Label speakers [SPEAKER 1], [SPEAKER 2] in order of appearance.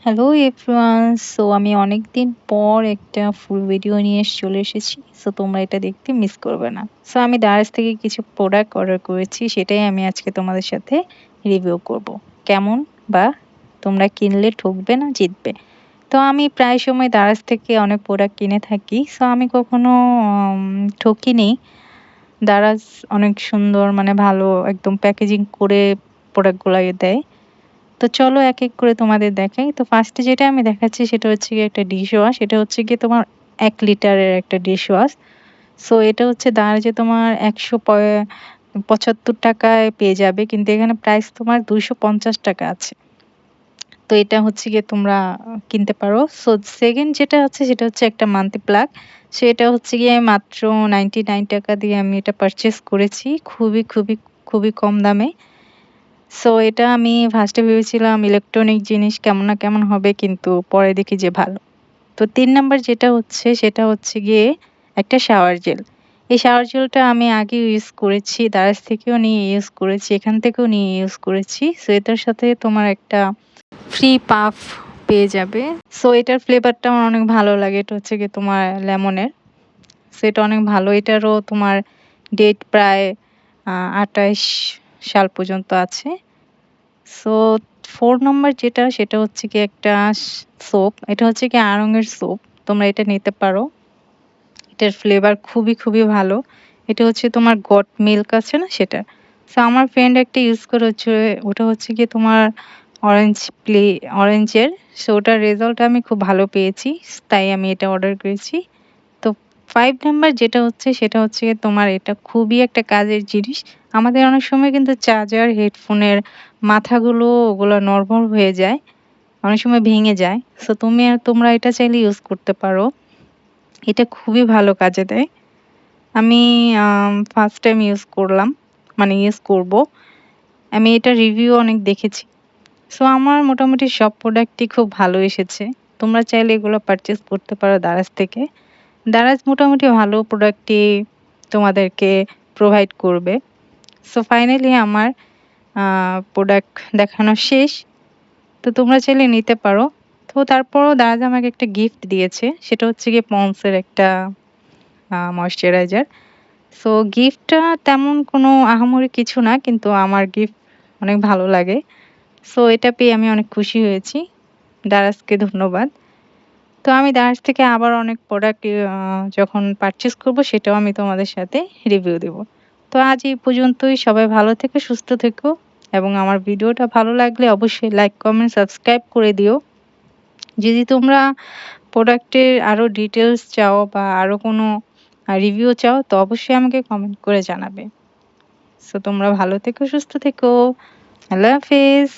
[SPEAKER 1] Hello everyone. So আমি অনেকদিন পর একটা ফুল ভিডিও নিয়ে চলে এসেছি। সো তোমরা এটা দেখতে মিস করবে না। সো আমি দারাজ থেকে কিছু প্রোডাক্ট অর্ডার করেছি। সেটাই আমি আজকে তোমাদের সাথে রিভিউ করব। কেমন বা তোমরা কিনলে ঠকবে না জিতবে। তো আমি প্রায় সময় দারাজ থেকে অনেক প্রোডাক্ট কিনে থাকি। সো আমি কখনো ঠকিনি। দারাজ অনেক সুন্দর মানে ভালো একদম প্যাকেজিং করে প্রোডাক্টগুলা দেয়। তো চলো এক করে তোমাদের দেখাই। তো ফার্স্টে যেটা আমি দেখাচ্ছি সেটা হচ্ছে গিয়ে একটা ডিশ ওয়াশ। এটা হচ্ছে গিয়ে তোমার ১ লিটারের একটা ডিশ ওয়াশ। সো এটা হচ্ছে দারাজে তোমার ৳১৭৫ পেয়ে যাবে। কিন্তু এখানে প্রাইস তোমার ৳২৫০ আছে। তো এটা হচ্ছে গিয়ে তোমরা কিনতে পারো। সো 2nd যেটা আছে সেটা হচ্ছে একটা মান্থলি প্লাগ। সো এটা হচ্ছে গিয়ে মাত্র ৳99 দিয়ে আমি এটা পারচেজ করেছি। খুবই কম দামে। সো এটা আমি ফার্স্ট এ ভেবেছিলাম ইলেকট্রনিক জিনিস কেমন না কেমন হবে, কিন্তু পরে দেখি যে ভালো। তো ৩ নাম্বার যেটা হচ্ছে সেটা হচ্ছে গিয়ে একটা শাওয়ার জেল। এই শাওয়ার জেলটা আমি আগেও ইউজ করেছি। দারাজ থেকেও নিয়ে ইউজ করেছি, এখান থেকেও নিয়ে ইউজ করেছি। সো এটার সাথে তোমার একটা ফ্রি পাফ পেয়ে যাবে। সো এটার ফ্লেভারটা আমার অনেক ভালো লাগে। এটা হচ্ছে গিয়ে তোমার লেমনের। সো এটা অনেক ভালো। এটারও তোমার ডেট প্রায় ২৮ সাল পর্যন্ত আছে। সো ৪ নাম্বার যেটা সেটা হচ্ছে গিয়ে একটা সোপ। এটা হচ্ছে গিয়ে আড়ং-এর সোপ। তোমরা এটা নিতে পারো। এটার ফ্লেভার খুবই ভালো। এটা হচ্ছে তোমার গট মিল্ক আছে না সেটা। সো আমার ফ্রেন্ড একটা ইউজ করে হচ্ছে, ওটা হচ্ছে গিয়ে তোমার অরেঞ্জ প্লে অরেঞ্জের। সো ওটার রেজাল্ট আমি খুব ভালো পেয়েছি। তাই আমি এটা অর্ডার করেছি। তো ৫ নাম্বার যেটা হচ্ছে সেটা হচ্ছে গিয়ে তোমার এটা খুবই একটা কাজের জিনিস। আমাদের অনেক সময় কিন্তু চার্জার, হেডফোনের মাথাগুলো ওগুলা নড়বড় হয়ে যায়। অনেক সময় ভেঙে যায়। সো তোমরা এটা চাইলে ইউজ করতে পারো। এটা খুবই ভালো কাজে দেয়। আমি ফার্স্ট টাইম ইউজ করলাম। মানে ইউজ করব। আমি এটার রিভিউ অনেক দেখেছি। সো আমার মোটামুটি সব প্রোডাক্টই খুব ভালো এসেছে। তোমরা চাইলে এগুলো পারচেজ করতে পারো দারাজ থেকে। দারাজ মোটামুটি ভালো প্রোডাক্টই তোমাদেরকে প্রোভাইড করবে। সো ফাইনালি আমার প্রোডাক্ট দেখানো শেষ। তো তোমরা চাইলে নিতে পারো। তো তারপরও দারাজ আমাকে একটা গিফট দিয়েছে। সেটা হচ্ছে গিয়ে পন্ডস এর একটা ময়েশ্চারাইজার। সো গিফটটা তেমন কোনো আহামরি কিছু না, কিন্তু আমার গিফট অনেক ভালো লাগে। সো এটা পেয়ে আমি অনেক খুশি হয়েছি। দারাজকে ধন্যবাদ। তো আমি দারাজ থেকে আবার অনেক প্রোডাক্ট যখন পারচেজ করব সেটাও আমি তোমাদের সাথে রিভিউ দেব। তো আজ এই পর্যন্তই। সবাই ভালো থেকো, সুস্থ থেকো এবং আমার ভিডিওটা ভালো লাগলে অবশ্যই লাইক, কমেন্ট, সাবস্ক্রাইব করে দিও। যদি তোমরা প্রোডাক্টের আরো ডিটেইলস চাও বা আরো কোনো রিভিউ চাও তো অবশ্যই আমাকে কমেন্ট করে জানাবে। সো তোমরা ভালো থেকো, সুস্থ থেকো। আল্লাহ হাফেজ।